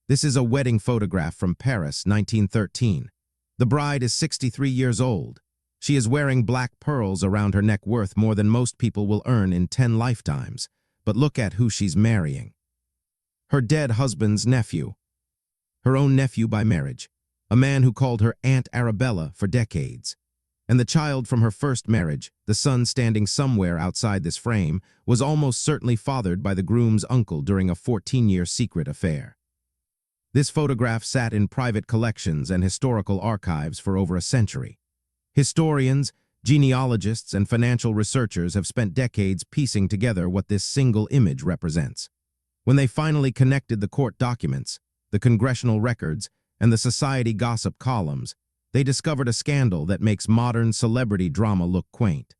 This is a wedding photograph from Paris, 1913. The bride is 63 years old. She is wearing black pearls around her neck worth more than most people will earn in 10 lifetimes. But look at who she's marrying. Her dead husband's nephew. Her own nephew by marriage. A man who called her Aunt Arabella for decades. And the child from her first marriage, the son standing somewhere outside this frame, was almost certainly fathered by the groom's uncle during a 14-year secret affair. This photograph sat in private collections and historical archives for over a century. Historians, genealogists, and financial researchers have spent decades piecing together what this single image represents. When they finally connected the court documents, the congressional records, and the society gossip columns, they discovered a scandal that makes modern celebrity drama look quaint.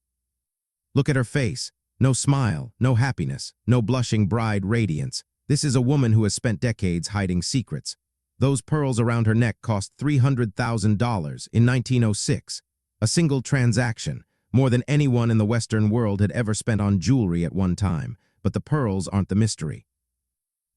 Look at her face. No smile, no happiness, no blushing bride radiance. This is a woman who has spent decades hiding secrets. Those pearls around her neck cost $300,000 in 1906. A single transaction, more than anyone in the Western world had ever spent on jewelry at one time. But the pearls aren't the mystery.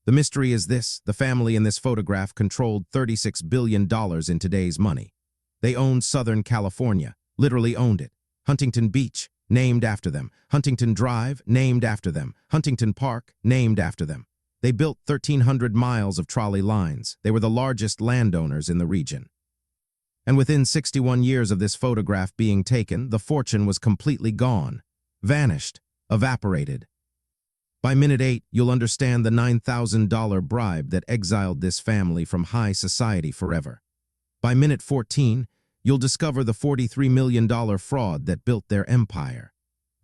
The mystery is this: the family in this photograph controlled $36 billion in today's money. They owned Southern California, literally owned it. Huntington Beach, named after them. Huntington Drive, named after them. Huntington Park, named after them. They built 1,300 miles of trolley lines. They were the largest landowners in the region. And within 61 years of this photograph being taken, the fortune was completely gone, vanished, evaporated. By minute 8, you'll understand the $9,000 bribe that exiled this family from high society forever. By minute 14, you'll discover the $43 million fraud that built their empire.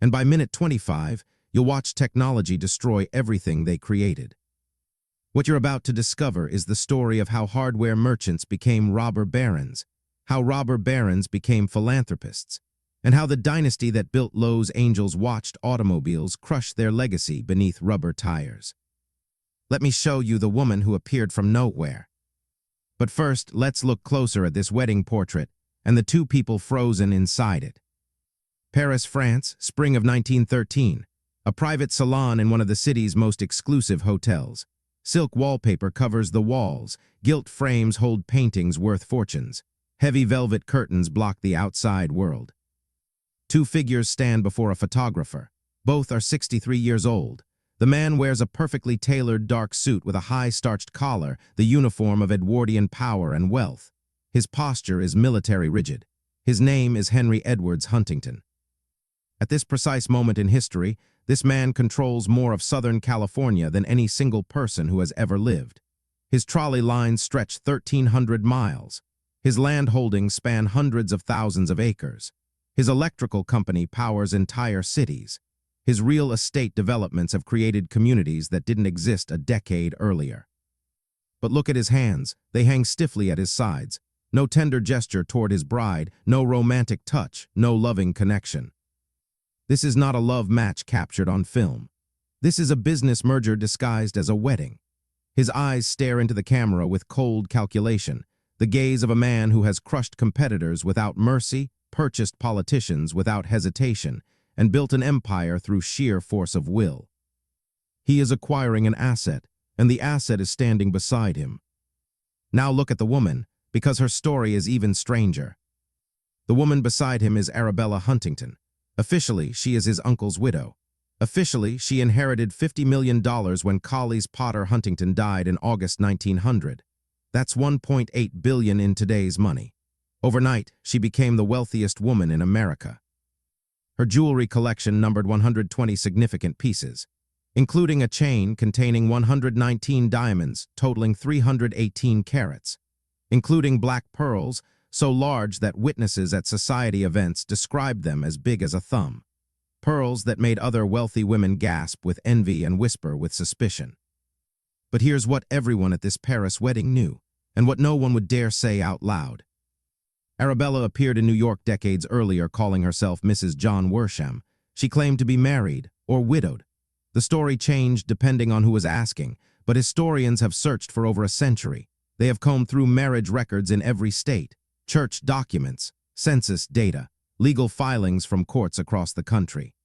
And by minute 25, you'll watch technology destroy everything they created. What you're about to discover is the story of how hardware merchants became robber barons, how robber barons became philanthropists, and how the dynasty that built Lowe's Angels watched automobiles crush their legacy beneath rubber tires. Let me show you the woman who appeared from nowhere. But first, let's look closer at this wedding portrait and the two people frozen inside it. Paris, France, spring of 1913. A private salon in one of the city's most exclusive hotels. Silk wallpaper covers the walls. Gilt frames hold paintings worth fortunes. Heavy velvet curtains block the outside world. Two figures stand before a photographer. Both are 63 years old. The man wears a perfectly tailored dark suit with a high starched collar, the uniform of Edwardian power and wealth. His posture is military rigid. His name is Henry Edwards Huntington. At this precise moment in history, this man controls more of Southern California than any single person who has ever lived. His trolley lines stretch 1,300 miles. His land holdings span hundreds of thousands of acres. His electrical company powers entire cities. His real estate developments have created communities that didn't exist a decade earlier. But look at his hands. They hang stiffly at his sides. No tender gesture toward his bride, no romantic touch, no loving connection. This is not a love match captured on film. This is a business merger disguised as a wedding. His eyes stare into the camera with cold calculation, the gaze of a man who has crushed competitors without mercy, purchased politicians without hesitation, and built an empire through sheer force of will. He is acquiring an asset, and the asset is standing beside him. Now look at the woman, because her story is even stranger. The woman beside him is Arabella Huntington. Officially, she is his uncle's widow. Officially, she inherited $50 million when Collie's Potter Huntington died in August 1900. That's $1.8 billion in today's money. Overnight, she became the wealthiest woman in America. Her jewelry collection numbered 120 significant pieces, including a chain containing 119 diamonds totaling 318 carats, including black pearls so large that witnesses at society events described them as big as a thumb. Pearls that made other wealthy women gasp with envy and whisper with suspicion. But here's what everyone at this Paris wedding knew, and what no one would dare say out loud. Arabella appeared in New York decades earlier calling herself Mrs. John Worsham. She claimed to be married or widowed. The story changed depending on who was asking, but historians have searched for over a century. They have combed through marriage records in every state, church documents, census data, legal filings from courts across the country.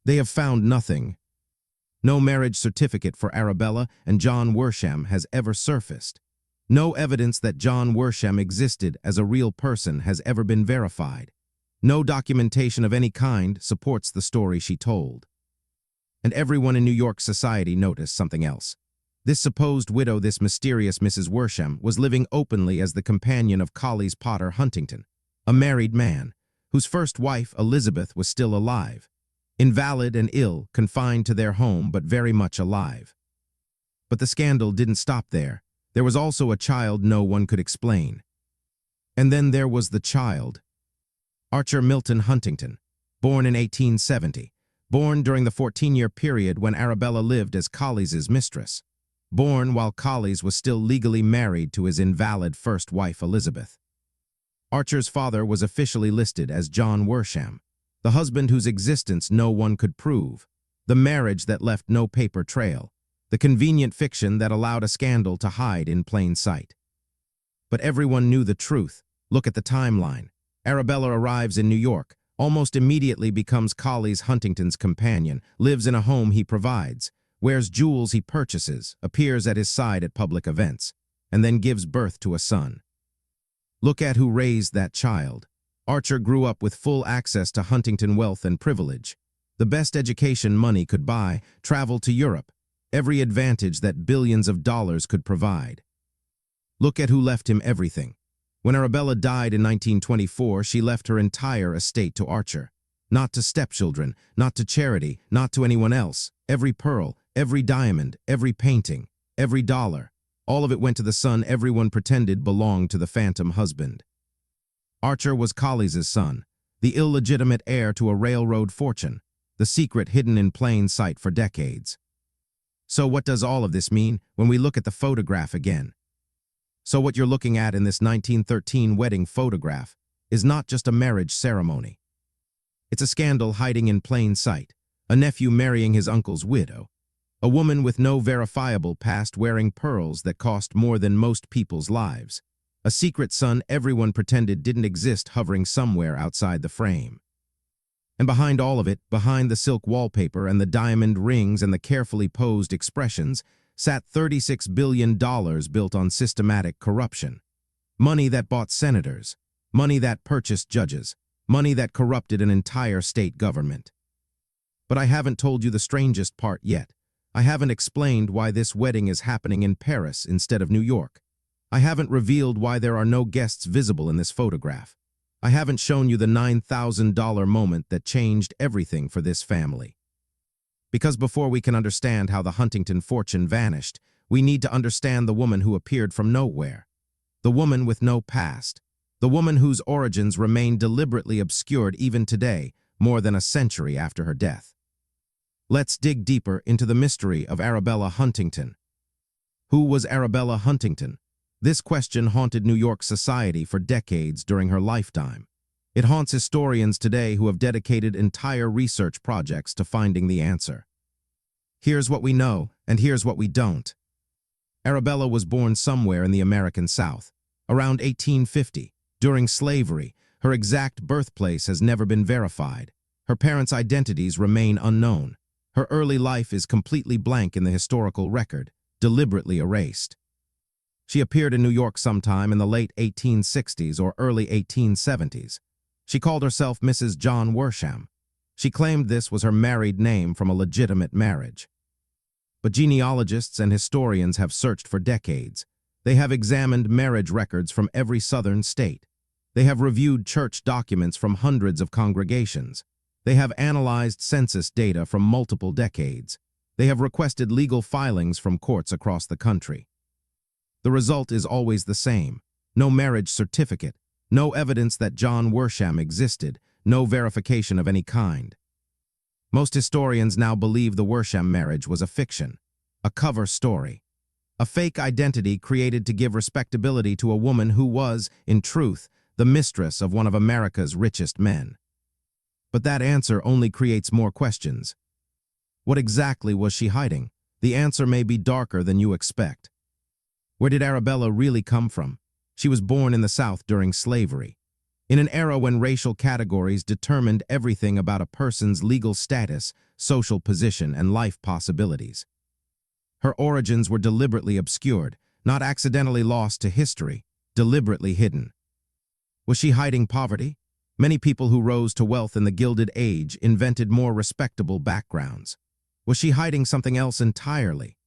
They have found nothing No marriage certificate for Arabella and John Worsham has ever surfaced. No evidence that John Worsham existed as a real person has ever been verified. No documentation of any kind supports the story she told. And everyone in New York society noticed something else. This supposed widow, this mysterious Mrs. Worsham, was living openly as the companion of Colley's Potter Huntington, a married man, whose first wife, Elizabeth, was still alive, invalid and ill, confined to their home, but very much alive. But the scandal didn't stop there. There was also a child no one could explain. And then there was the child. Archer Milton Huntington, born in 1870, born during the 14-year period when Arabella lived as Colley's mistress, born while Colley's was still legally married to his invalid first wife Elizabeth. Archer's father was officially listed as John Worsham, the husband whose existence no one could prove, the marriage that left no paper trail, the convenient fiction that allowed a scandal to hide in plain sight. But everyone knew the truth. Look at the timeline. Arabella arrives in New York, almost immediately becomes Colley's Huntington's companion, lives in a home he provides, wears jewels he purchases, appears at his side at public events, and then gives birth to a son. Look at who raised that child. Archer grew up with full access to Huntington wealth and privilege, the best education money could buy, traveled to Europe, every advantage that billions of dollars could provide. Look at who left him everything. When Arabella died in 1924, she left her entire estate to Archer. Not to stepchildren, not to charity, not to anyone else. Every pearl, every diamond, every painting, every dollar. All of it went to the son everyone pretended belonged to the phantom husband. Archer was Colley's son, the illegitimate heir to a railroad fortune, the secret hidden in plain sight for decades. So what does all of this mean when we look at the photograph again? So what you're looking at in this 1913 wedding photograph is not just a marriage ceremony. It's a scandal hiding in plain sight, a nephew marrying his uncle's widow, a woman with no verifiable past wearing pearls that cost more than most people's lives, a secret son everyone pretended didn't exist hovering somewhere outside the frame. And behind all of it, behind the silk wallpaper and the diamond rings and the carefully posed expressions, sat $36 billion built on systematic corruption. Money that bought senators, money that purchased judges, money that corrupted an entire state government. But I haven't told you the strangest part yet. I haven't explained why this wedding is happening in Paris instead of New York. I haven't revealed why there are no guests visible in this photograph. I haven't shown you the $9,000 moment that changed everything for this family. Because before we can understand how the Huntington fortune vanished, we need to understand the woman who appeared from nowhere. The woman with no past. The woman whose origins remain deliberately obscured even today, more than a century after her death. Let's dig deeper into the mystery of Arabella Huntington. Who was Arabella Huntington? This question haunted New York society for decades during her lifetime. It haunts historians today who have dedicated entire research projects to finding the answer. Here's what we know, and here's what we don't. Arabella was born somewhere in the American South, around 1850, during slavery. Her exact birthplace has never been verified. Her parents' identities remain unknown. Her early life is completely blank in the historical record, deliberately erased. She appeared in New York sometime in the late 1860s or early 1870s. She called herself Mrs. John Worsham. She claimed this was her married name from a legitimate marriage. But genealogists and historians have searched for decades. They have examined marriage records from every southern state. They have reviewed church documents from hundreds of congregations. They have analyzed census data from multiple decades. They have requested legal filings from courts across the country. The result is always the same: no marriage certificate, no evidence that John Worsham existed, no verification of any kind. Most historians now believe the Worsham marriage was a fiction, a cover story, a fake identity created to give respectability to a woman who was, in truth, the mistress of one of America's richest men. But that answer only creates more questions. What exactly was she hiding? The answer may be darker than you expect. Where did Arabella really come from? She was born in the South during slavery. In an era when racial categories determined everything about a person's legal status, social position, and life possibilities. Her origins were deliberately obscured, not accidentally lost to history, deliberately hidden. Was she hiding poverty? Many people who rose to wealth in the Gilded Age invented more respectable backgrounds. Was she hiding something else entirely?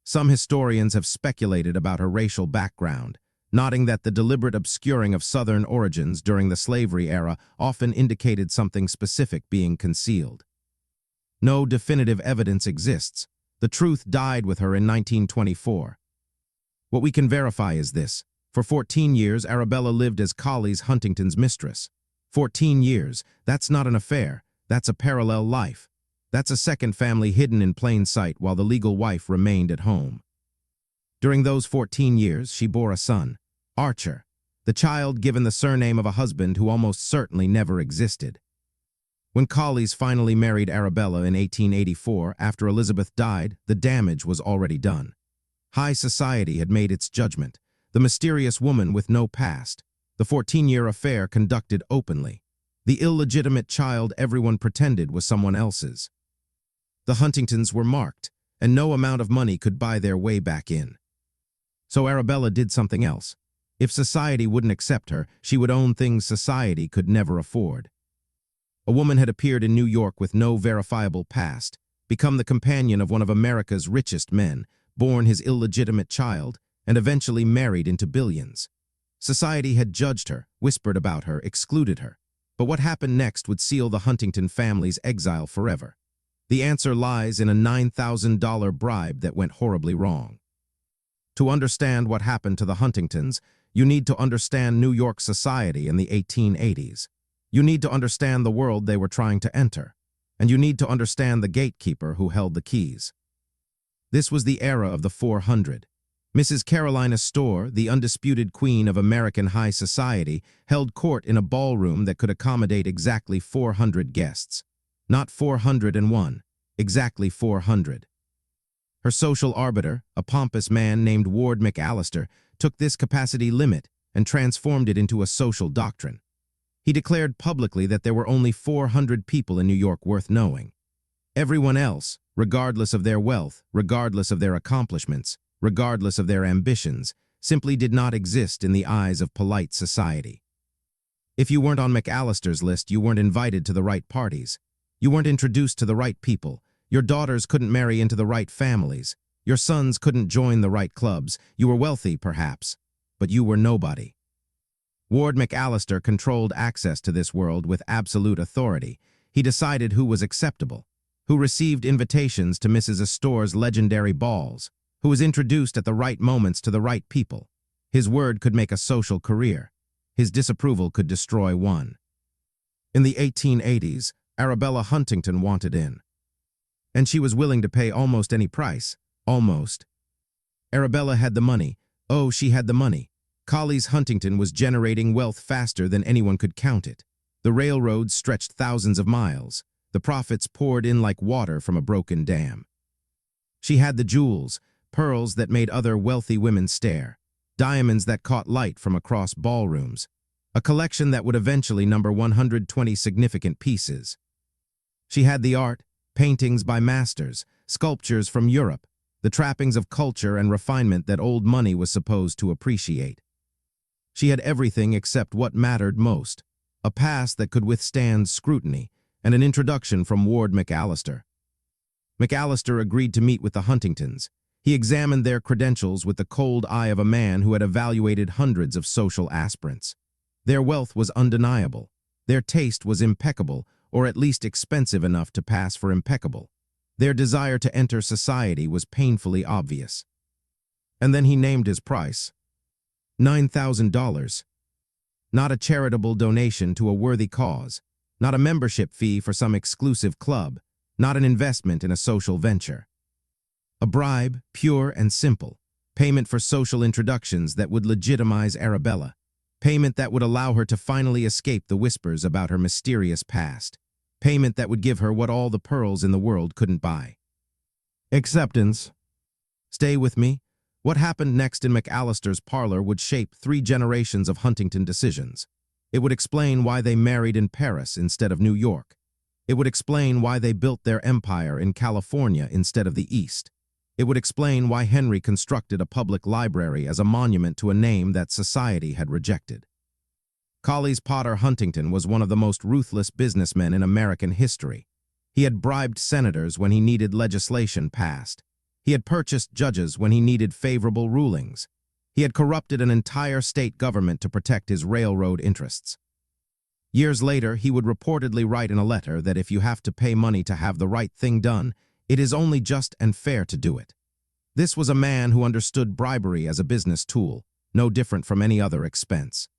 Some historians have speculated about her racial background, noting that the deliberate obscuring of Southern origins during the slavery era often indicated something specific being concealed. No definitive evidence exists. The truth died with her in 1924. What we can verify is this. For 14 years, Arabella lived as Collie's Huntington's mistress. 14 years, that's not an affair, that's a parallel life. That's a second family hidden in plain sight while the legal wife remained at home. During those 14 years, she bore a son, Archer, the child given the surname of a husband who almost certainly never existed. When Collies finally married Arabella in 1884, after Elizabeth died, the damage was already done. High society had made its judgment. The mysterious woman with no past. The 14-year affair conducted openly. The illegitimate child everyone pretended was someone else's. The Huntingtons were marked, and no amount of money could buy their way back in. So Arabella did something else. If society wouldn't accept her, she would own things society could never afford. A woman had appeared in New York with no verifiable past, become the companion of one of America's richest men, born his illegitimate child, and eventually married into billions. Society had judged her, whispered about her, excluded her. But what happened next would seal the Huntington family's exile forever. The answer lies in a $9,000 bribe that went horribly wrong. To understand what happened to the Huntingtons, you need to understand New York society in the 1880s. You need to understand the world they were trying to enter. And you need to understand the gatekeeper who held the keys. This was the era of the 400. Mrs. Carolina Storr, the undisputed queen of American high society, held court in a ballroom that could accommodate exactly 400 guests. Not 401, exactly 400. Her social arbiter, a pompous man named Ward McAllister, took this capacity limit and transformed it into a social doctrine. He declared publicly that there were only 400 people in New York worth knowing. Everyone else, regardless of their wealth, regardless of their accomplishments, regardless of their ambitions, simply did not exist in the eyes of polite society. If you weren't on McAllister's list, you weren't invited to the right parties. You weren't introduced to the right people. Your daughters couldn't marry into the right families. Your sons couldn't join the right clubs. You were wealthy, perhaps, but you were nobody. Ward McAllister controlled access to this world with absolute authority. He decided who was acceptable, who received invitations to Mrs. Storr's legendary balls, who was introduced at the right moments to the right people. His word could make a social career. His disapproval could destroy one. In the 1880s, Arabella Huntington wanted in. And she was willing to pay almost any price. Almost. Arabella had the money. Oh, she had the money. Collie's Huntington was generating wealth faster than anyone could count it. The railroads stretched thousands of miles. The profits poured in like water from a broken dam. She had the jewels, pearls that made other wealthy women stare, diamonds that caught light from across ballrooms, a collection that would eventually number 120 significant pieces. She had the art, paintings by masters, sculptures from Europe, the trappings of culture and refinement that old money was supposed to appreciate. She had everything except what mattered most, a past that could withstand scrutiny, and an introduction from Ward McAllister. McAllister agreed to meet with the Huntingtons. He examined their credentials with the cold eye of a man who had evaluated hundreds of social aspirants. Their wealth was undeniable. Their taste was impeccable, or at least expensive enough to pass for impeccable. Their desire to enter society was painfully obvious. And then he named his price. $9,000. Not a charitable donation to a worthy cause, not a membership fee for some exclusive club, not an investment in a social venture. A bribe, pure and simple, payment for social introductions that would legitimize Arabella, payment that would allow her to finally escape the whispers about her mysterious past, payment that would give her what all the pearls in the world couldn't buy. Acceptance. Stay with me. What happened next in McAllister's parlor would shape 3 generations of Huntington decisions. It would explain why they married in Paris instead of New York. It would explain why they built their empire in California instead of the East. It would explain why Henry constructed a public library as a monument to a name that society had rejected. Collis Potter Huntington was one of the most ruthless businessmen in American history. He had bribed senators when he needed legislation passed. He had purchased judges when he needed favorable rulings. He had corrupted an entire state government to protect his railroad interests. Years later, he would reportedly write in a letter that if you have to pay money to have the right thing done, it is only just and fair to do it. This was a man who understood bribery as a business tool, no different from any other expense.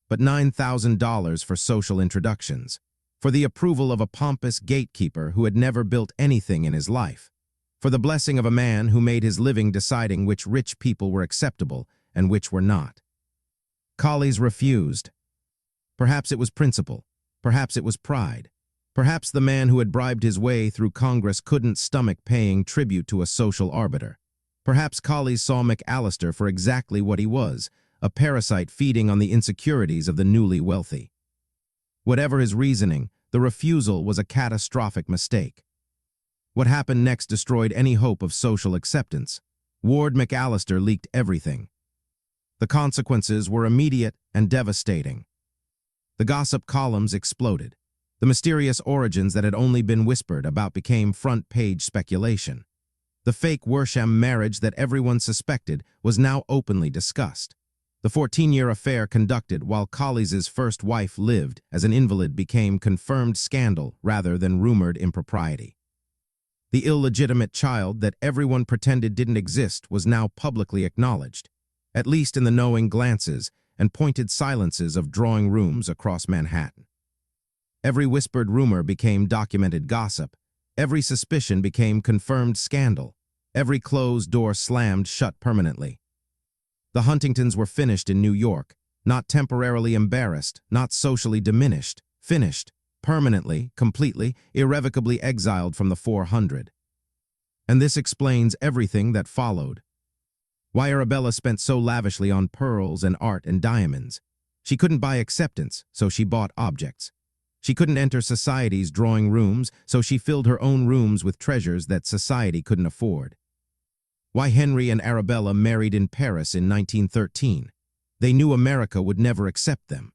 But $9,000 for social introductions, for the approval of a pompous gatekeeper who had never built anything in his life, for the blessing of a man who made his living deciding which rich people were acceptable and which were not. Collis refused. Perhaps it was principle. Perhaps it was pride. Perhaps the man who had bribed his way through Congress couldn't stomach paying tribute to a social arbiter. Perhaps Collis saw McAllister for exactly what he was, a parasite feeding on the insecurities of the newly wealthy. Whatever his reasoning, the refusal was a catastrophic mistake. What happened next destroyed any hope of social acceptance. Ward McAllister leaked everything. The consequences were immediate and devastating. The gossip columns exploded. The mysterious origins that had only been whispered about became front-page speculation. The fake Worsham marriage that everyone suspected was now openly discussed. The 14-year affair conducted while Collis's first wife lived as an invalid became confirmed scandal rather than rumored impropriety. The illegitimate child that everyone pretended didn't exist was now publicly acknowledged, at least in the knowing glances and pointed silences of drawing rooms across Manhattan. Every whispered rumor became documented gossip. Every suspicion became confirmed scandal. Every closed door slammed shut permanently. The Huntingtons were finished in New York, not temporarily embarrassed, not socially diminished, finished, permanently, completely, irrevocably exiled from the 400. And this explains everything that followed. Why Arabella spent so lavishly on pearls and art and diamonds. She couldn't buy acceptance, so she bought objects. She couldn't enter society's drawing rooms, so she filled her own rooms with treasures that society couldn't afford. Why Henry and Arabella married in Paris in 1913. They knew America would never accept them.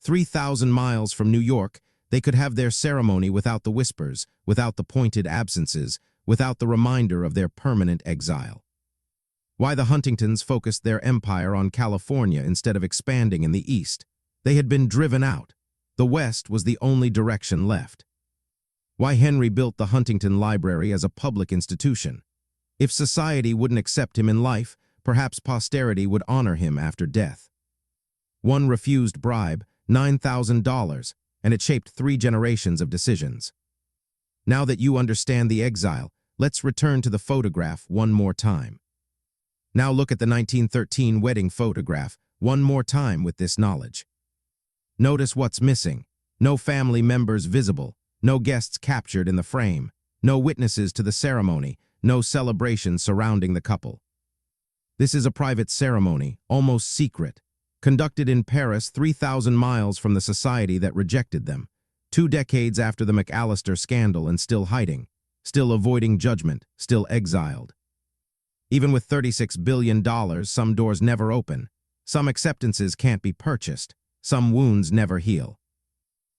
3,000 miles from New York, they could have their ceremony without the whispers, without the pointed absences, without the reminder of their permanent exile. Why the Huntingtons focused their empire on California instead of expanding in the East. They had been driven out. The West was the only direction left. Why Henry built the Huntington Library as a public institution. If society wouldn't accept him in life, perhaps posterity would honor him after death. One refused bribe, $9,000, and it shaped 3 generations of decisions. Now that you understand the exile, let's return to the photograph one more time. Now look at the 1913 wedding photograph one more time with this knowledge. Notice what's missing. No family members visible, no guests captured in the frame, no witnesses to the ceremony, no celebration surrounding the couple. This is a private ceremony, almost secret, conducted in Paris 3,000 miles from the society that rejected them, 2 decades after the McAllister scandal and still hiding, still avoiding judgment, still exiled. Even with $36 billion, some doors never open, some acceptances can't be purchased, some wounds never heal.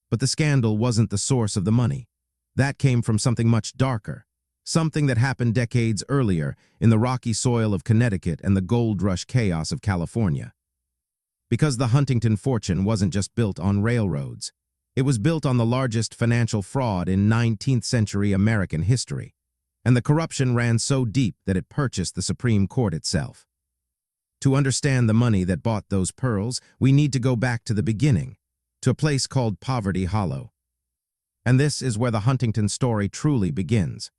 But the scandal wasn't the source of the money. That came from something much darker, something that happened decades earlier in the rocky soil of Connecticut and the gold rush chaos of California. Because the Huntington fortune wasn't just built on railroads. It was built on the largest financial fraud in 19th century American history. And the corruption ran so deep that it purchased the Supreme Court itself. To understand the money that bought those pearls, we need to go back to the beginning, to a place called Poverty Hollow. And this is where the Huntington story truly begins.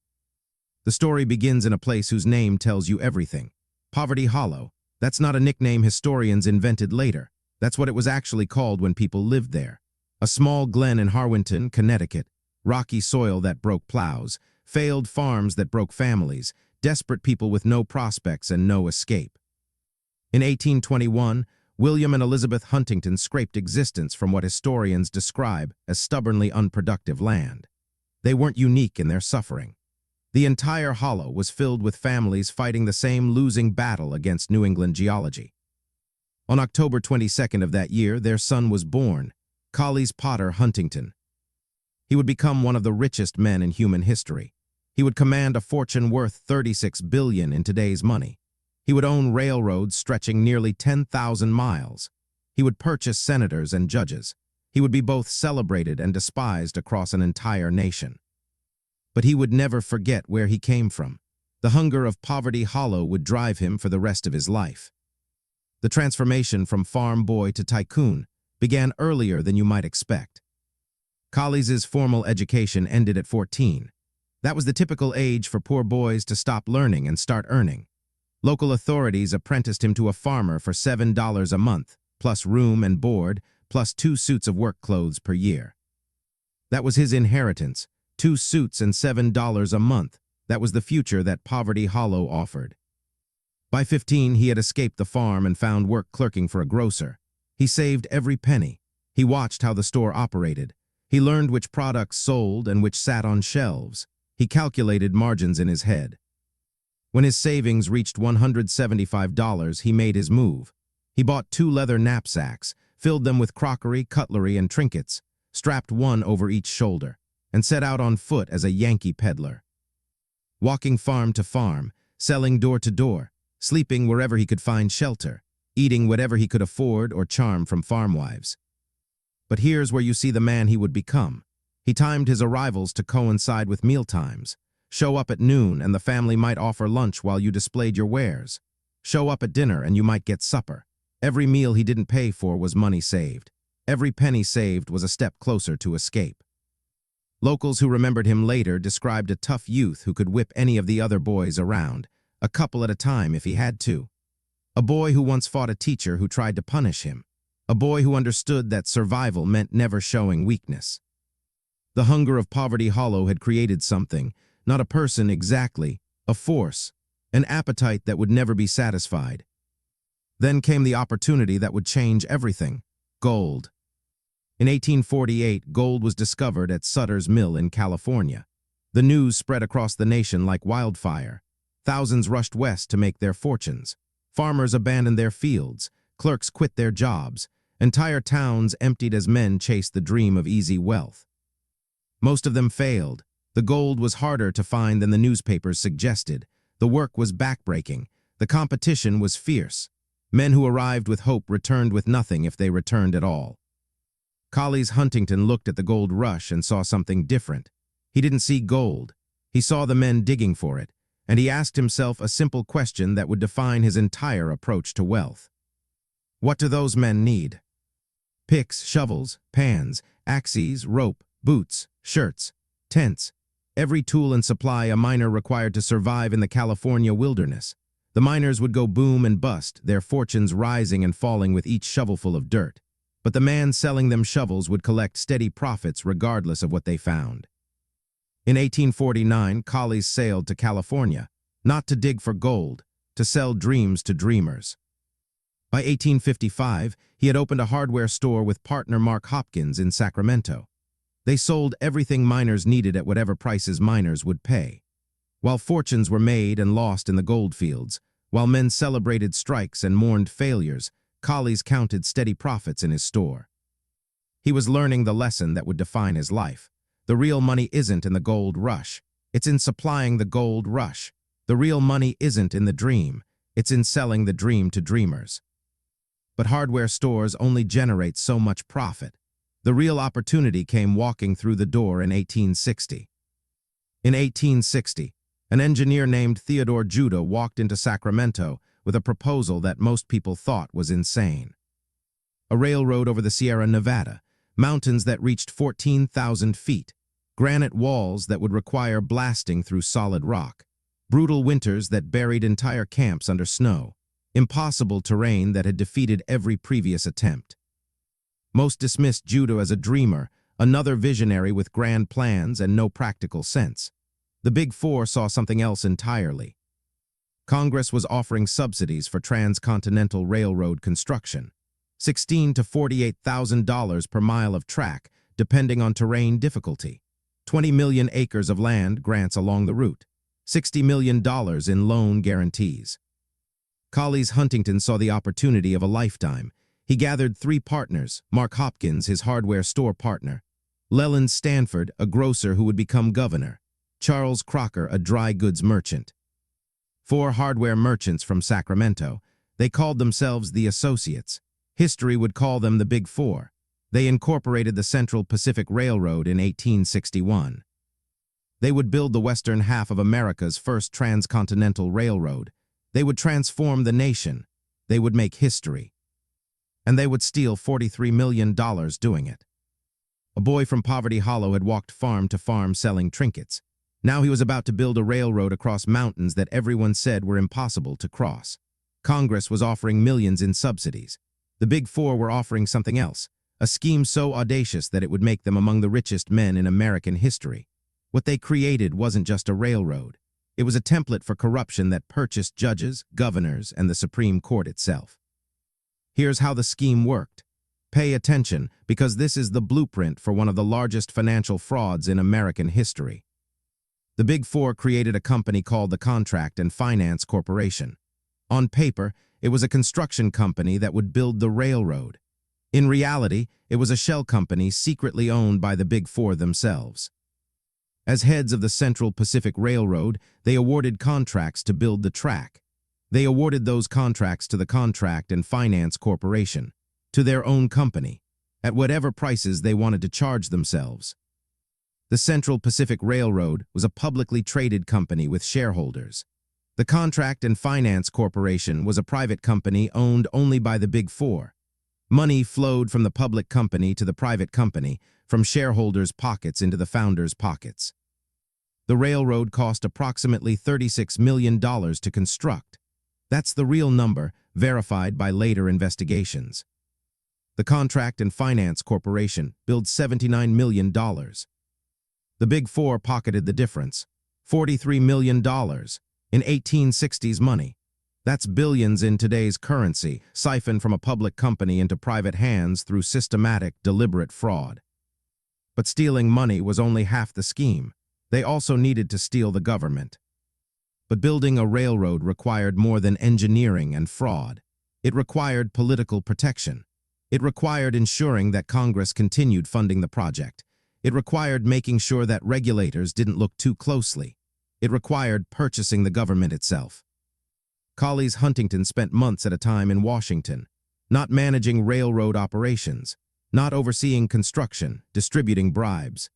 The story begins in a place whose name tells you everything. Poverty Hollow. That's not a nickname historians invented later. That's what it was actually called when people lived there. A small glen in Harwinton, Connecticut, rocky soil that broke plows, failed farms that broke families, desperate people with no prospects and no escape. In 1821, William and Elizabeth Huntington scraped existence from what historians describe as stubbornly unproductive land. They weren't unique in their suffering. The entire hollow was filled with families fighting the same losing battle against New England geology. On October 22nd of that year, their son was born, Collies Potter Huntington. He would become one of the richest men in human history. He would command a fortune worth $36 billion in today's money. He would own railroads stretching nearly 10,000 miles. He would purchase senators and judges. He would be both celebrated and despised across an entire nation. But he would never forget where he came from. The hunger of Poverty Hollow would drive him for the rest of his life. The transformation from farm boy to tycoon began earlier than you might expect. Collies's formal education ended at 14. That was the typical age for poor boys to stop learning and start earning. Local authorities apprenticed him to a farmer for $7 a month, plus room and board, plus 2 suits of work clothes per year. That was his inheritance, 2 suits and $7 a month. That was the future that Poverty Hollow offered. By 15, he had escaped the farm and found work clerking for a grocer. He saved every penny. He watched how the store operated. He learned which products sold and which sat on shelves. He calculated margins in his head. When his savings reached $175, he made his move. He bought 2 leather knapsacks, filled them with crockery, cutlery, and trinkets, strapped one over each shoulder, and set out on foot as a Yankee peddler. Walking farm to farm, selling door to door, sleeping wherever he could find shelter, eating whatever he could afford or charm from farm wives. But here's where you see the man he would become. He timed his arrivals to coincide with mealtimes. Show up at noon and the family might offer lunch while you displayed your wares. Show up at dinner and you might get supper. Every meal he didn't pay for was money saved. Every penny saved was a step closer to escape. Locals who remembered him later described a tough youth who could whip any of the other boys around, a couple at a time if he had to. A boy who once fought a teacher who tried to punish him. A boy who understood that survival meant never showing weakness. The hunger of Poverty Hollow had created something, not a person exactly, a force, an appetite that would never be satisfied. Then came the opportunity that would change everything: gold. In 1848, gold was discovered at Sutter's Mill in California. The news spread across the nation like wildfire. Thousands rushed west to make their fortunes. Farmers abandoned their fields. Clerks quit their jobs. Entire towns emptied as men chased the dream of easy wealth. Most of them failed. The gold was harder to find than the newspapers suggested. The work was backbreaking. The competition was fierce. Men who arrived with hope returned with nothing if they returned at all. Collies Huntington looked at the gold rush and saw something different. He didn't see gold. He saw the men digging for it, and he asked himself a simple question that would define his entire approach to wealth. What do those men need? Picks, shovels, pans, axes, rope, boots, shirts, tents, every tool and supply a miner required to survive in the California wilderness. The miners would go boom and bust, their fortunes rising and falling with each shovelful of dirt. But the man selling them shovels would collect steady profits regardless of what they found. In 1849, Collies sailed to California, not to dig for gold, to sell dreams to dreamers. By 1855, he had opened a hardware store with partner Mark Hopkins in Sacramento. They sold everything miners needed at whatever prices miners would pay. While fortunes were made and lost in the gold fields, while men celebrated strikes and mourned failures, Collies counted steady profits in his store. He was learning the lesson that would define his life. The real money isn't in the gold rush. It's in supplying the gold rush. The real money isn't in the dream. It's in selling the dream to dreamers. But hardware stores only generate so much profit. The real opportunity came walking through the door in 1860. In 1860, an engineer named Theodore Judah walked into Sacramento with a proposal that most people thought was insane. A railroad over the Sierra Nevada, mountains that reached 14,000 feet, granite walls that would require blasting through solid rock, brutal winters that buried entire camps under snow, impossible terrain that had defeated every previous attempt. Most dismissed Judah as a dreamer, another visionary with grand plans and no practical sense. The Big Four saw something else entirely. Congress was offering subsidies for transcontinental railroad construction. $16,000 to $48,000 per mile of track, depending on terrain difficulty. 20 million acres of land grants along the route. $60 million in loan guarantees. Collies Huntington saw the opportunity of a lifetime. He gathered 3 partners: Mark Hopkins, his hardware store partner; Leland Stanford, a grocer who would become governor; Charles Crocker, a dry goods merchant. 4 hardware merchants from Sacramento. They called themselves the Associates. History would call them the Big Four. They incorporated the Central Pacific Railroad in 1861. They would build the western half of America's first transcontinental railroad. They would transform the nation. They would make history. And they would steal $43 million doing it. A boy from Poverty Hollow had walked farm to farm selling trinkets. Now he was about to build a railroad across mountains that everyone said were impossible to cross. Congress was offering millions in subsidies. The Big Four were offering something else, a scheme so audacious that it would make them among the richest men in American history. What they created wasn't just a railroad. It was a template for corruption that purchased judges, governors, and the Supreme Court itself. Here's how the scheme worked. Pay attention, because this is the blueprint for one of the largest financial frauds in American history. The Big Four created a company called the Contract and Finance Corporation. On paper, it was a construction company that would build the railroad. In reality, it was a shell company secretly owned by the Big Four themselves. As heads of the Central Pacific Railroad, they awarded contracts to build the track. They awarded those contracts to the Contract and Finance Corporation, to their own company, at whatever prices they wanted to charge themselves. The Central Pacific Railroad was a publicly traded company with shareholders. The Contract and Finance Corporation was a private company owned only by the Big Four. Money flowed from the public company to the private company, from shareholders' pockets into the founders' pockets. The railroad cost approximately $36 million to construct. That's the real number, verified by later investigations. The Contract and Finance Corporation billed $79 million. The Big Four pocketed the difference, $43 million, in 1860s money. That's billions in today's currency, siphoned from a public company into private hands through systematic, deliberate fraud. But stealing money was only half the scheme. They also needed to steal the government. But building a railroad required more than engineering and fraud. It required political protection. It required ensuring that Congress continued funding the project. It required making sure that regulators didn't look too closely. It required purchasing the government itself. Collies Huntington spent months at a time in Washington, not managing railroad operations, not overseeing construction, distributing bribes.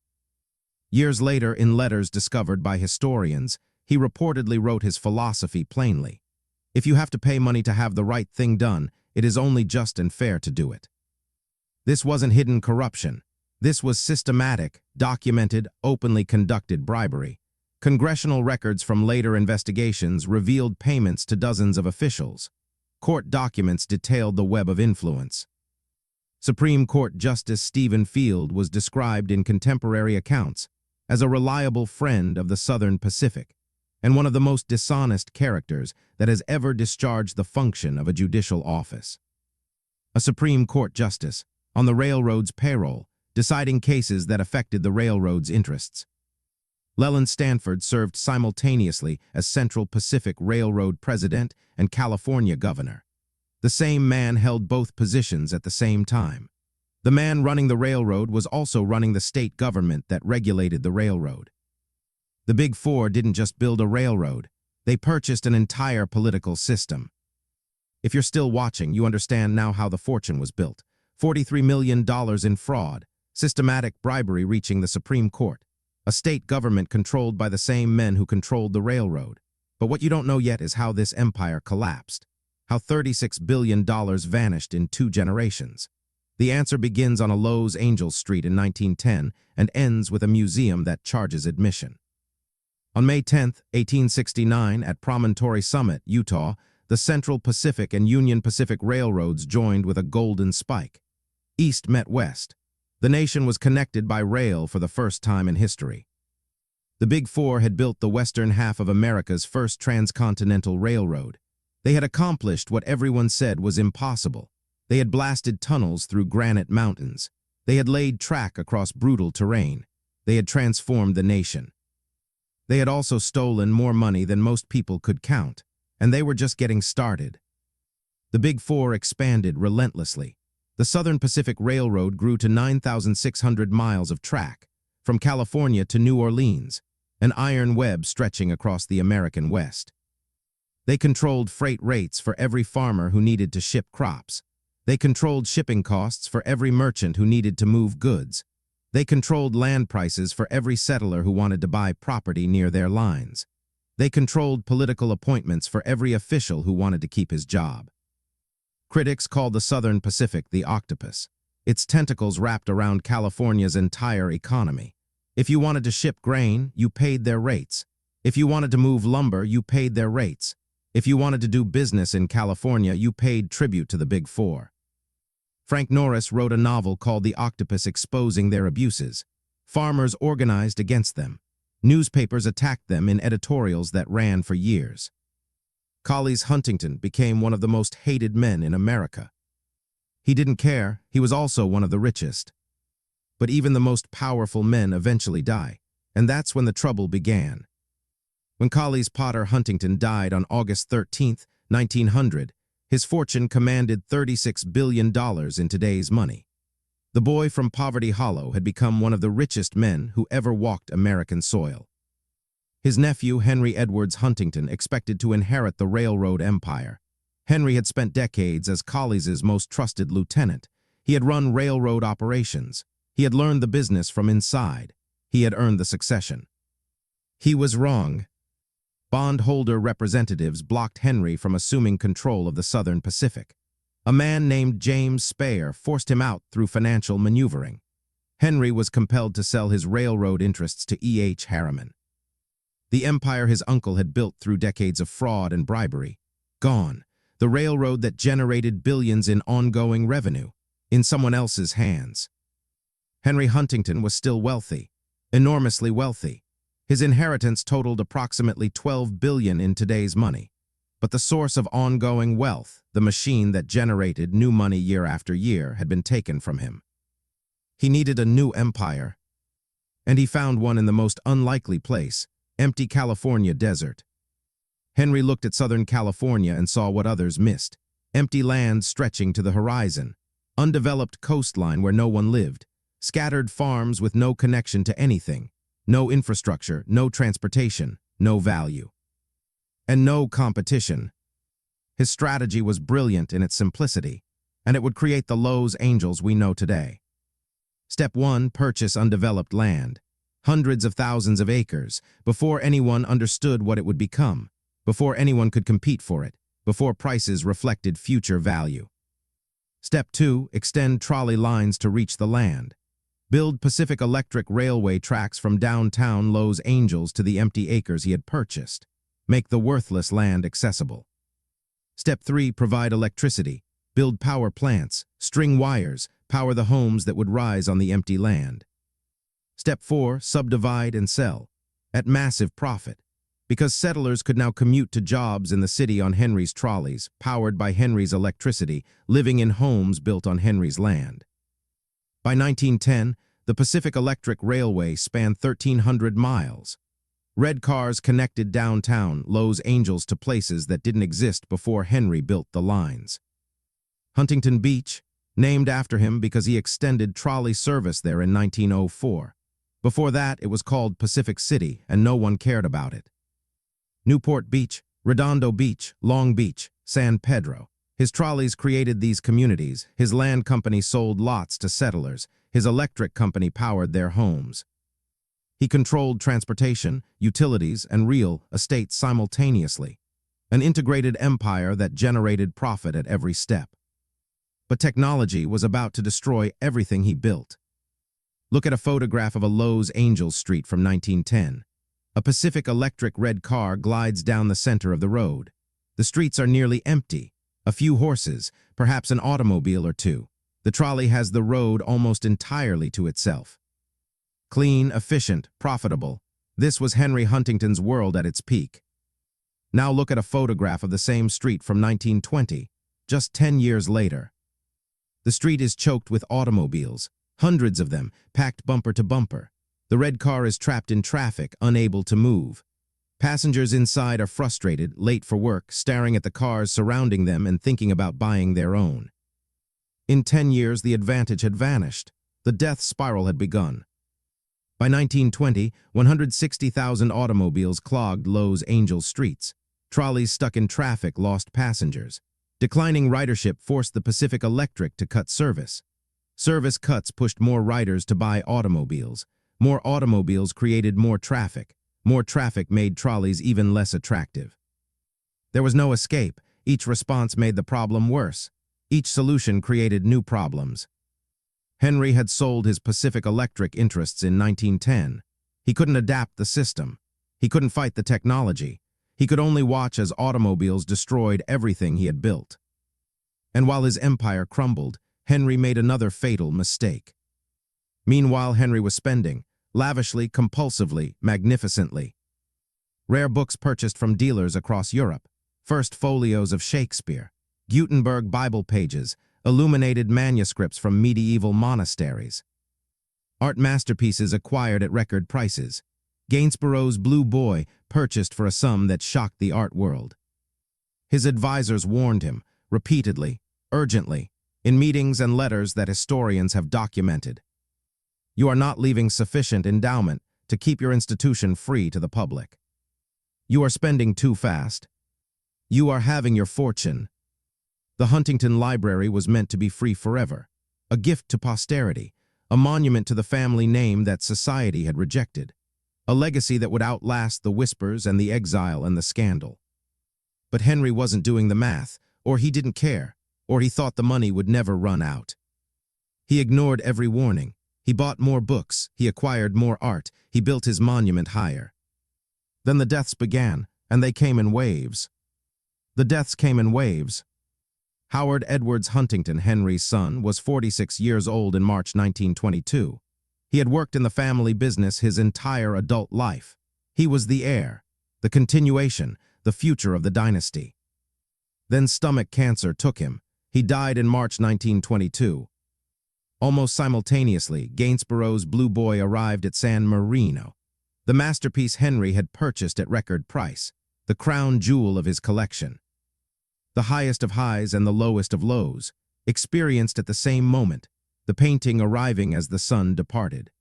Years later, in letters discovered by historians, he reportedly wrote his philosophy plainly. If you have to pay money to have the right thing done, it is only just and fair to do it. This wasn't hidden corruption. This was systematic, documented, openly conducted bribery. Congressional records from later investigations revealed payments to dozens of officials. Court documents detailed the web of influence. Supreme Court Justice Stephen Field was described in contemporary accounts as a reliable friend of the Southern Pacific and one of the most dishonest characters that has ever discharged the function of a judicial office. A Supreme Court justice, on the railroad's payroll, deciding cases that affected the railroad's interests. Leland Stanford served simultaneously as Central Pacific Railroad president and California governor. The same man held both positions at the same time. The man running the railroad was also running the state government that regulated the railroad. The Big Four didn't just build a railroad. They purchased an entire political system. If you're still watching, you understand now how the fortune was built. $43 million in fraud, systematic bribery reaching the Supreme Court, a state government controlled by the same men who controlled the railroad. But what you don't know yet is how this empire collapsed, how $36 billion vanished in 2 generations. The answer begins on a Lowe's Angels Street in 1910 and ends with a museum that charges admission. On May 10, 1869, at Promontory Summit, Utah, the Central Pacific and Union Pacific Railroads joined with a golden spike. East met west. The nation was connected by rail for the first time in history. The Big Four had built the western half of America's first transcontinental railroad. They had accomplished what everyone said was impossible. They had blasted tunnels through granite mountains. They had laid track across brutal terrain. They had transformed the nation. They had also stolen more money than most people could count, and they were just getting started. The Big Four expanded relentlessly. The Southern Pacific Railroad grew to 9,600 miles of track, from California to New Orleans, an iron web stretching across the American West. They controlled freight rates for every farmer who needed to ship crops. They controlled shipping costs for every merchant who needed to move goods. They controlled land prices for every settler who wanted to buy property near their lines. They controlled political appointments for every official who wanted to keep his job. Critics called the Southern Pacific the octopus. Its tentacles wrapped around California's entire economy. If you wanted to ship grain, you paid their rates. If you wanted to move lumber, you paid their rates. If you wanted to do business in California, you paid tribute to the Big Four. Frank Norris wrote a novel called The Octopus, exposing their abuses. Farmers organized against them. Newspapers attacked them in editorials that ran for years. Colley's Huntington became one of the most hated men in America. He didn't care, he was also one of the richest. But even the most powerful men eventually die, and that's when the trouble began. When Colley's Potter Huntington died on August 13, 1900, his fortune commanded $36 billion in today's money. The boy from Poverty Hollow had become one of the richest men who ever walked American soil. His nephew, Henry Edwards Huntington, expected to inherit the railroad empire. Henry had spent decades as Colley's most trusted lieutenant. He had run railroad operations. He had learned the business from inside. He had earned the succession. He was wrong. Bondholder representatives blocked Henry from assuming control of the Southern Pacific. A man named James Speyer forced him out through financial maneuvering. Henry was compelled to sell his railroad interests to E.H. Harriman. The empire his uncle had built through decades of fraud and bribery, gone. The railroad that generated billions in ongoing revenue, in someone else's hands. Henry Huntington was still wealthy, enormously wealthy. His inheritance totaled approximately $12 billion in today's money. But the source of ongoing wealth, the machine that generated new money year after year, had been taken from him. He needed a new empire. And he found one in the most unlikely place, empty California desert. Henry looked at Southern California and saw what others missed. Empty land stretching to the horizon, undeveloped coastline where no one lived, scattered farms with no connection to anything, no infrastructure, no transportation, no value, and no competition. His strategy was brilliant in its simplicity, and it would create the Los Angeles we know today. Step 1, purchase undeveloped land. Hundreds of thousands of acres, before anyone understood what it would become, before anyone could compete for it, before prices reflected future value. Step 2, extend trolley lines to reach the land. Build Pacific Electric Railway tracks from downtown Los Angeles to the empty acres he had purchased. Make the worthless land accessible. Step 3, provide electricity. Build power plants, string wires, power the homes that would rise on the empty land. Step 4, subdivide and sell, at massive profit, because settlers could now commute to jobs in the city on Henry's trolleys, powered by Henry's electricity, living in homes built on Henry's land. By 1910, the Pacific Electric Railway spanned 1,300 miles. Red cars connected downtown Los Angeles to places that didn't exist before Henry built the lines. Huntington Beach, named after him because he extended trolley service there in 1904. Before that, it was called Pacific City, and no one cared about it. Newport Beach, Redondo Beach, Long Beach, San Pedro. His trolleys created these communities. His land company sold lots to settlers. His electric company powered their homes. He controlled transportation, utilities, and real estate simultaneously. An integrated empire that generated profit at every step. But technology was about to destroy everything he built. Look at a photograph of a Los Angeles street from 1910. A Pacific Electric red car glides down the center of the road. The streets are nearly empty. A few horses, perhaps an automobile or two. The trolley has the road almost entirely to itself. Clean, efficient, profitable. This was Henry Huntington's world at its peak. Now look at a photograph of the same street from 1920, just 10 years later. The street is choked with automobiles, hundreds of them, packed bumper to bumper. The red car is trapped in traffic, unable to move. Passengers inside are frustrated, late for work, staring at the cars surrounding them and thinking about buying their own. In 10 years, the advantage had vanished. The death spiral had begun. By 1920, 160,000 automobiles clogged Los Angeles streets. Trolleys stuck in traffic lost passengers. Declining ridership forced the Pacific Electric to cut service. Service cuts pushed more riders to buy automobiles. More automobiles created more traffic. More traffic made trolleys even less attractive. There was no escape. Each response made the problem worse. Each solution created new problems. Henry had sold his Pacific Electric interests in 1910. He couldn't adapt the system. He couldn't fight the technology. He could only watch as automobiles destroyed everything he had built. And while his empire crumbled, Henry made another fatal mistake. Meanwhile, Henry was spending, lavishly, compulsively, magnificently. Rare books purchased from dealers across Europe, first folios of Shakespeare, Gutenberg Bible pages, illuminated manuscripts from medieval monasteries. Art masterpieces acquired at record prices. Gainsborough's Blue Boy purchased for a sum that shocked the art world. His advisors warned him, repeatedly, urgently, in meetings and letters that historians have documented. You are not leaving sufficient endowment to keep your institution free to the public. You are spending too fast. You are having your fortune. The Huntington Library was meant to be free forever, a gift to posterity, a monument to the family name that society had rejected, a legacy that would outlast the whispers and the exile and the scandal. But Henry wasn't doing the math, or he didn't care, or he thought the money would never run out. He ignored every warning. He bought more books, he acquired more art, he built his monument higher. Then the deaths began, and they came in waves. The deaths came in waves. Howard Edwards Huntington, Henry's son, was 46 years old in March 1922. He had worked in the family business his entire adult life. He was the heir, the continuation, the future of the dynasty. Then stomach cancer took him. He died in March 1922. Almost simultaneously, Gainsborough's Blue Boy arrived at San Marino. The masterpiece Henry had purchased at record price, the crown jewel of his collection. The highest of highs and the lowest of lows, experienced at the same moment, the painting arriving as the sun departed.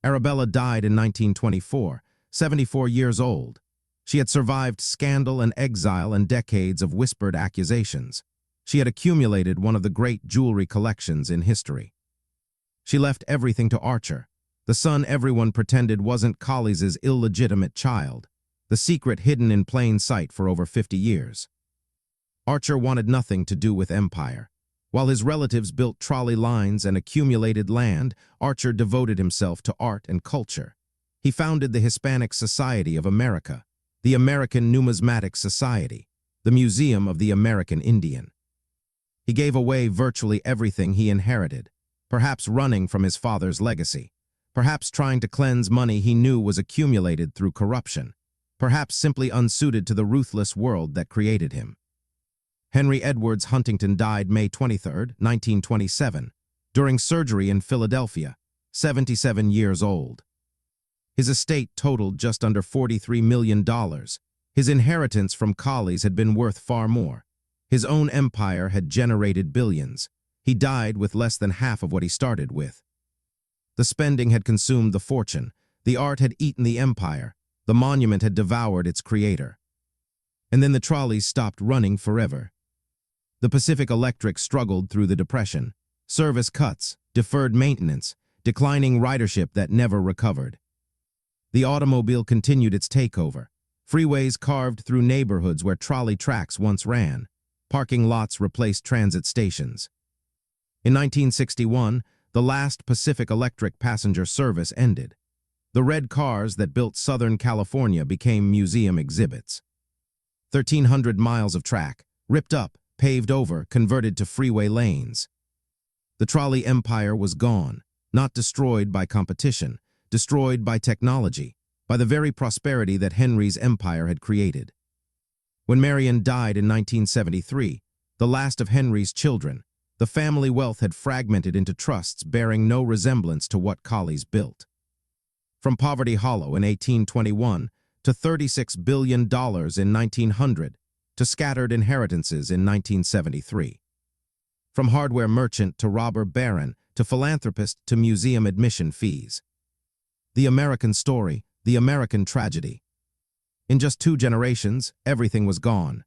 Arabella died in 1924, 74 years old. She had survived scandal and exile and decades of whispered accusations. She had accumulated one of the great jewelry collections in history. She left everything to Archer, the son everyone pretended wasn't Collies's illegitimate child, the secret hidden in plain sight for over 50 years. Archer wanted nothing to do with empire. While his relatives built trolley lines and accumulated land, Archer devoted himself to art and culture. He founded the Hispanic Society of America, the American Numismatic Society, the Museum of the American Indian. He gave away virtually everything he inherited, perhaps running from his father's legacy, perhaps trying to cleanse money he knew was accumulated through corruption, perhaps simply unsuited to the ruthless world that created him. Henry Edwards Huntington died May 23, 1927, during surgery in Philadelphia, 77 years old. His estate totaled just under $43 million. His inheritance from Collies had been worth far more. His own empire had generated billions. He died with less than half of what he started with. The spending had consumed the fortune. The art had eaten the empire. The monument had devoured its creator. And then the trolleys stopped running forever. The Pacific Electric struggled through the Depression. Service cuts, deferred maintenance, declining ridership that never recovered. The automobile continued its takeover. Freeways carved through neighborhoods where trolley tracks once ran. Parking lots replaced transit stations. In 1961, the last Pacific Electric passenger service ended. The red cars that built Southern California became museum exhibits. 1,300 miles of track, ripped up, paved over, converted to freeway lanes. The trolley empire was gone, not destroyed by competition, destroyed by technology, by the very prosperity that Henry's empire had created. When Marion died in 1973, the last of Henry's children, The family wealth had fragmented into trusts bearing no resemblance to what Collies built. From Poverty Hollow in 1821 to $36 billion in 1900 to scattered inheritances in 1973. From hardware merchant to robber baron to philanthropist to museum admission fees. The American story, the American tragedy. In just 2 generations, everything was gone.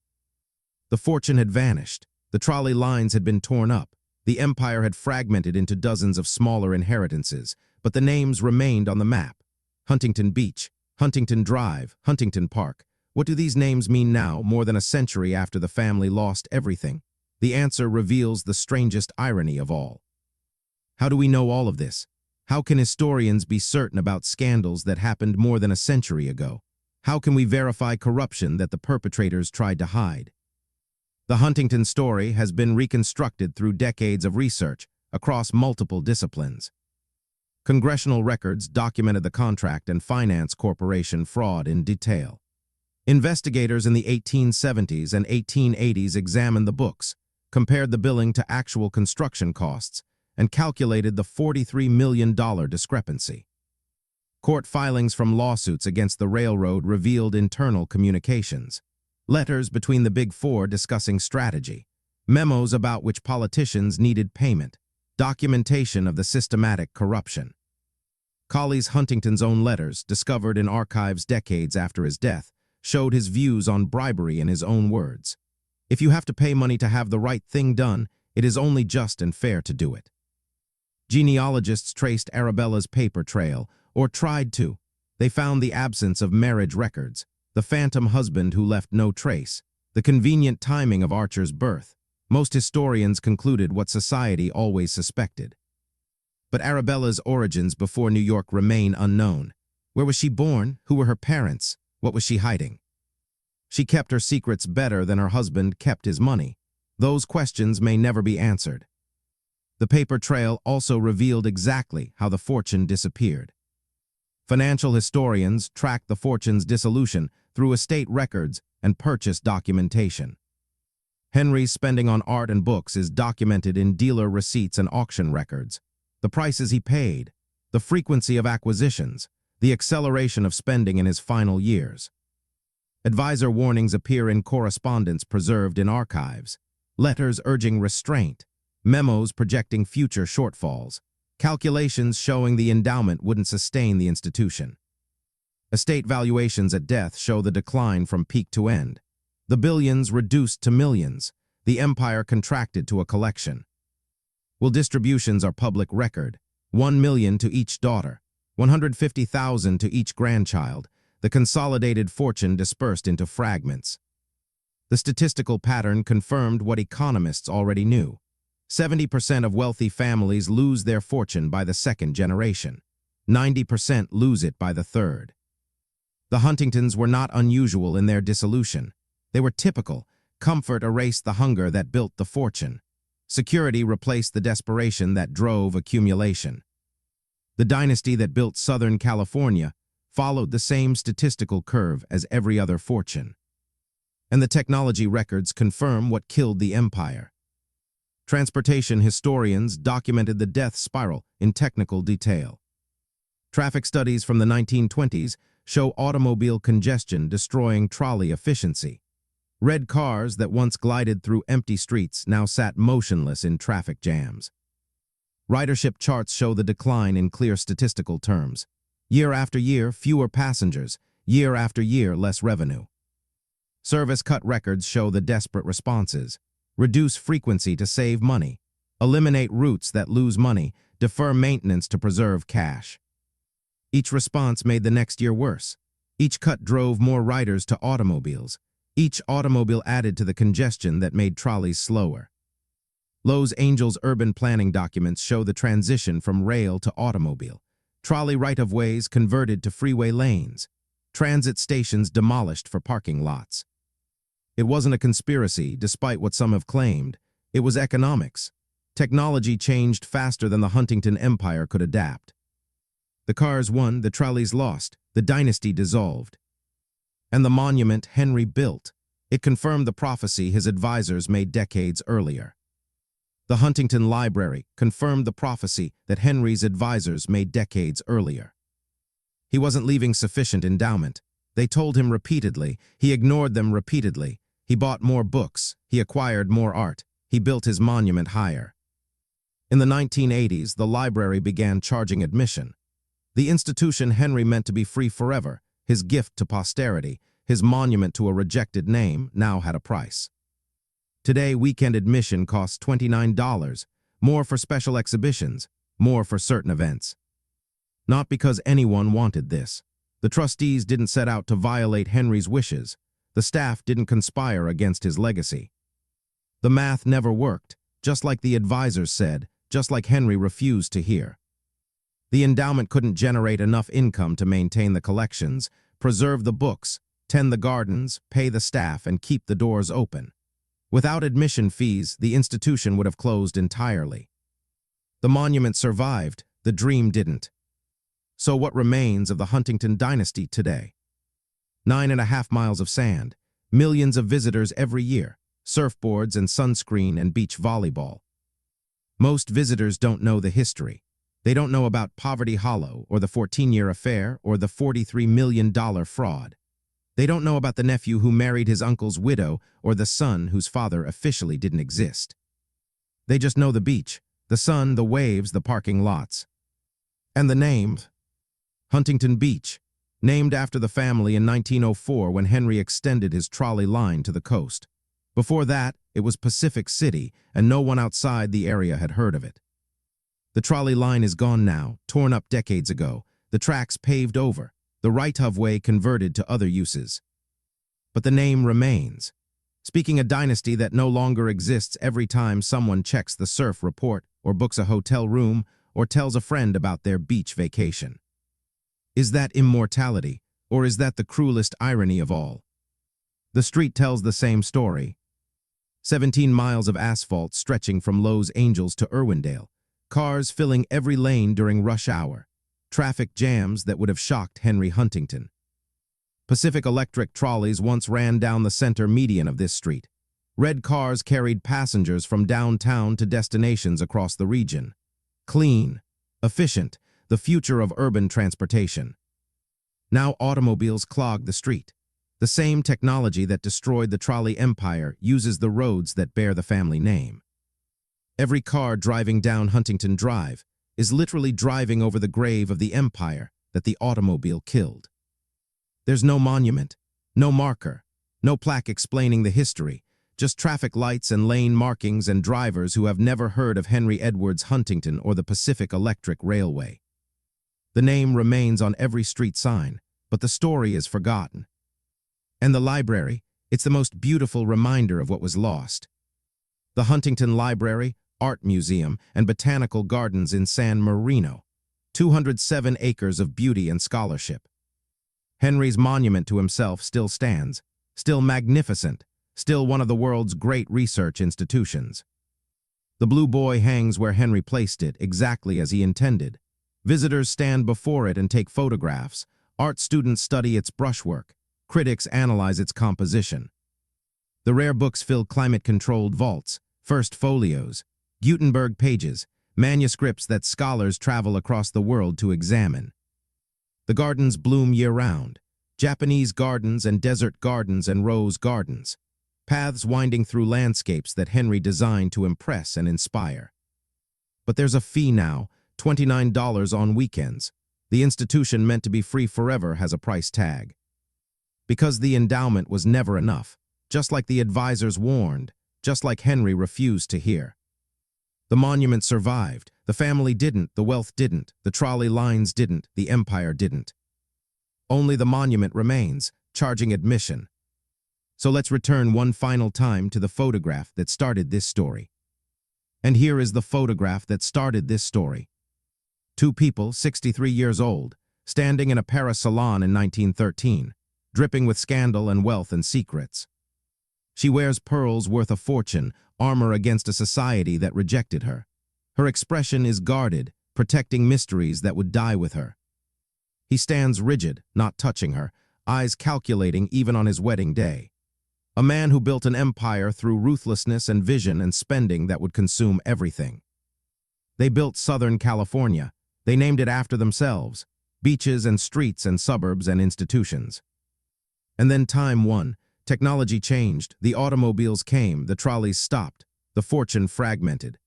The fortune had vanished. The trolley lines had been torn up. The empire had fragmented into dozens of smaller inheritances, but the names remained on the map. Huntington Beach, Huntington Drive, Huntington Park. What do these names mean now, more than a century after the family lost everything? The answer reveals the strangest irony of all. How do we know all of this? How can historians be certain about scandals that happened more than a century ago? How can we verify corruption that the perpetrators tried to hide? The Huntington story has been reconstructed through decades of research across multiple disciplines. Congressional records documented the contract and finance corporation fraud in detail. Investigators in the 1870s and 1880s examined the books, compared the billing to actual construction costs, and calculated the $43 million discrepancy. Court filings from lawsuits against the railroad revealed internal communications. Letters between the Big Four discussing strategy, memos about which politicians needed payment, documentation of the systematic corruption. Collies Huntington's own letters, discovered in archives decades after his death, showed his views on bribery in his own words. If you have to pay money to have the right thing done, it is only just and fair to do it. Genealogists traced Arabella's paper trail, or tried to. They found the absence of marriage records, the phantom husband who left no trace, the convenient timing of Archer's birth. Most historians concluded what society always suspected. But Arabella's origins before New York remain unknown. Where was she born? Who were her parents? What was she hiding? She kept her secrets better than her husband kept his money. Those questions may never be answered. The paper trail also revealed exactly how the fortune disappeared. Financial historians tracked the fortune's dissolution through estate records and purchase documentation. Henry's spending on art and books is documented in dealer receipts and auction records. The prices he paid, the frequency of acquisitions, the acceleration of spending in his final years. Advisor warnings appear in correspondence preserved in archives, letters urging restraint, memos projecting future shortfalls, calculations showing the endowment wouldn't sustain the institution. Estate valuations at death show the decline from peak to end. The billions reduced to millions. The empire contracted to a collection. Will distributions are public record. 1 million to each daughter, 150,000 to each grandchild. The consolidated fortune dispersed into fragments. The statistical pattern confirmed what economists already knew. 70% of wealthy families lose their fortune by the second generation. 90% lose it by the third. The Huntingtons were not unusual in their dissolution. They were typical. Comfort erased the hunger that built the fortune. Security replaced the desperation that drove accumulation. The dynasty that built Southern California followed the same statistical curve as every other fortune. And the technology records confirm what killed the empire. Transportation historians documented the death spiral in technical detail. Traffic studies from the 1920s show automobile congestion destroying trolley efficiency. Red cars that once glided through empty streets now sat motionless in traffic jams. Ridership charts show the decline in clear statistical terms. Year after year, fewer passengers. Year after year, less revenue. Service cut records show the desperate responses. Reduce frequency to save money. Eliminate routes that lose money. Defer maintenance to preserve cash. Each response made the next year worse. Each cut drove more riders to automobiles. Each automobile added to the congestion that made trolleys slower. Los Angeles urban planning documents show the transition from rail to automobile. Trolley right-of-ways converted to freeway lanes. Transit stations demolished for parking lots. It wasn't a conspiracy, despite what some have claimed. It was economics. Technology changed faster than the Huntington Empire could adapt. The cars won, the trolleys lost, the dynasty dissolved. And the monument Henry built, it confirmed the prophecy his advisors made decades earlier. The Huntington Library confirmed the prophecy that Henry's advisors made decades earlier. He wasn't leaving sufficient endowment. They told him repeatedly. He ignored them repeatedly. He bought more books. He acquired more art. He built his monument higher. In the 1980s, the library began charging admission. The institution Henry meant to be free forever, his gift to posterity, his monument to a rejected name, now had a price. Today, weekend admission costs $29, more for special exhibitions, more for certain events. Not because anyone wanted this. The trustees didn't set out to violate Henry's wishes. The staff didn't conspire against his legacy. The math never worked, just like the advisors said, just like Henry refused to hear. The endowment couldn't generate enough income to maintain the collections, preserve the books, tend the gardens, pay the staff, and keep the doors open. Without admission fees, the institution would have closed entirely. The monument survived, the dream didn't. So what remains of the Huntington Dynasty today? 9.5 miles of sand, millions of visitors every year, surfboards and sunscreen and beach volleyball. Most visitors don't know the history. They don't know about Poverty Hollow or the 14-year affair or the $43 million fraud. They don't know about the nephew who married his uncle's widow or the son whose father officially didn't exist. They just know the beach, the sun, the waves, the parking lots. And the name, Huntington Beach, named after the family in 1904 when Henry extended his trolley line to the coast. Before that, it was Pacific City, and no one outside the area had heard of it. The trolley line is gone now, torn up decades ago, the tracks paved over, the right-of-way converted to other uses. But the name remains, speaking a dynasty that no longer exists every time someone checks the surf report or books a hotel room or tells a friend about their beach vacation. Is that immortality, or is that the cruelest irony of all? The street tells the same story. 17 miles of asphalt stretching from Los Angeles to Irwindale, cars filling every lane during rush hour, traffic jams that would have shocked Henry Huntington. Pacific Electric trolleys once ran down the center median of this street. Red cars carried passengers from downtown to destinations across the region. Clean, efficient, the future of urban transportation. Now automobiles clog the street. The same technology that destroyed the trolley empire uses the roads that bear the family name. Every car driving down Huntington Drive is literally driving over the grave of the empire that the automobile killed. There's no monument, no marker, no plaque explaining the history, just traffic lights and lane markings and drivers who have never heard of Henry Edwards Huntington or the Pacific Electric Railway. The name remains on every street sign, but the story is forgotten. And the library, it's the most beautiful reminder of what was lost. The Huntington Library, Art Museum, and Botanical Gardens in San Marino, 207 acres of beauty and scholarship. Henry's monument to himself still stands, still magnificent, still one of the world's great research institutions. The blue boy hangs where Henry placed it, exactly as he intended. Visitors stand before it and take photographs. Art students study its brushwork. Critics analyze its composition. The rare books fill climate-controlled vaults, first folios, Gutenberg pages, manuscripts that scholars travel across the world to examine. The gardens bloom year-round, Japanese gardens and desert gardens and rose gardens, paths winding through landscapes that Henry designed to impress and inspire. But there's a fee now, $29 on weekends. The institution meant to be free forever has a price tag. Because the endowment was never enough, just like the advisors warned, just like Henry refused to hear. The monument survived. The family didn't, the wealth didn't, the trolley lines didn't, the empire didn't. Only the monument remains, charging admission. So let's return one final time to the photograph that started this story. And here is the photograph that started this story. Two people, 63 years old, standing in a Paris salon in 1913, dripping with scandal and wealth and secrets. She wears pearls worth a fortune, armor against a society that rejected her. Her expression is guarded, protecting mysteries that would die with her. He stands rigid, not touching her, eyes calculating even on his wedding day. A man who built an empire through ruthlessness and vision and spending that would consume everything. They built Southern California. They named it after themselves. Beaches and streets and suburbs and institutions. And then time won. Technology changed. The automobiles came. The trolleys stopped. The fortune fragmented.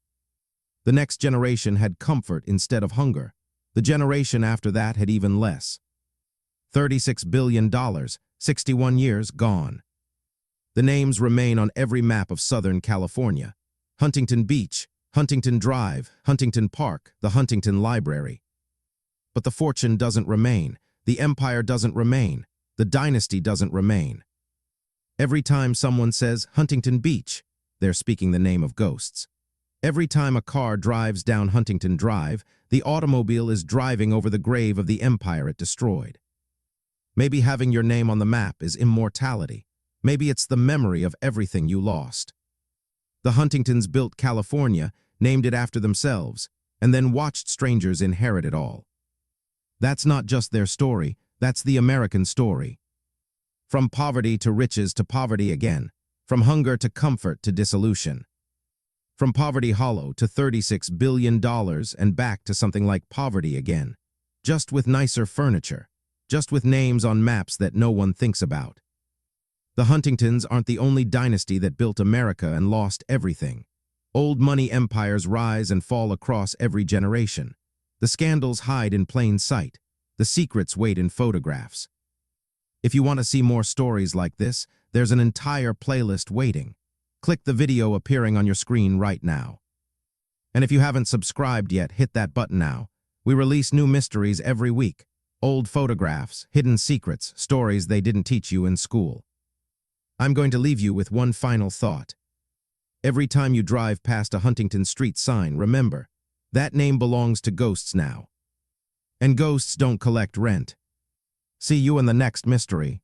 The next generation had comfort instead of hunger. The generation after that had even less. $36 billion, 61 years gone. The names remain on every map of Southern California. Huntington Beach, Huntington Drive, Huntington Park, the Huntington Library. But the fortune doesn't remain. The empire doesn't remain. The dynasty doesn't remain. Every time someone says Huntington Beach, they're speaking the name of ghosts. Every time a car drives down Huntington Drive, the automobile is driving over the grave of the empire it destroyed. Maybe having your name on the map is immortality. Maybe it's the memory of everything you lost. The Huntingtons built California, named it after themselves, and then watched strangers inherit it all. That's not just their story, that's the American story. From poverty to riches to poverty again. From hunger to comfort to dissolution. From poverty hollow to $36 billion and back to something like poverty again. Just with nicer furniture. Just with names on maps that no one thinks about. The Huntingtons aren't the only dynasty that built America and lost everything. Old money empires rise and fall across every generation. The scandals hide in plain sight. The secrets wait in photographs. If you want to see more stories like this, there's an entire playlist waiting. Click the video appearing on your screen right now. And if you haven't subscribed yet, hit that button now. We release new mysteries every week. Old photographs, hidden secrets, stories they didn't teach you in school. I'm going to leave you with one final thought. Every time you drive past a Huntington Street sign, remember, that name belongs to ghosts now. And ghosts don't collect rent. See you in the next mystery.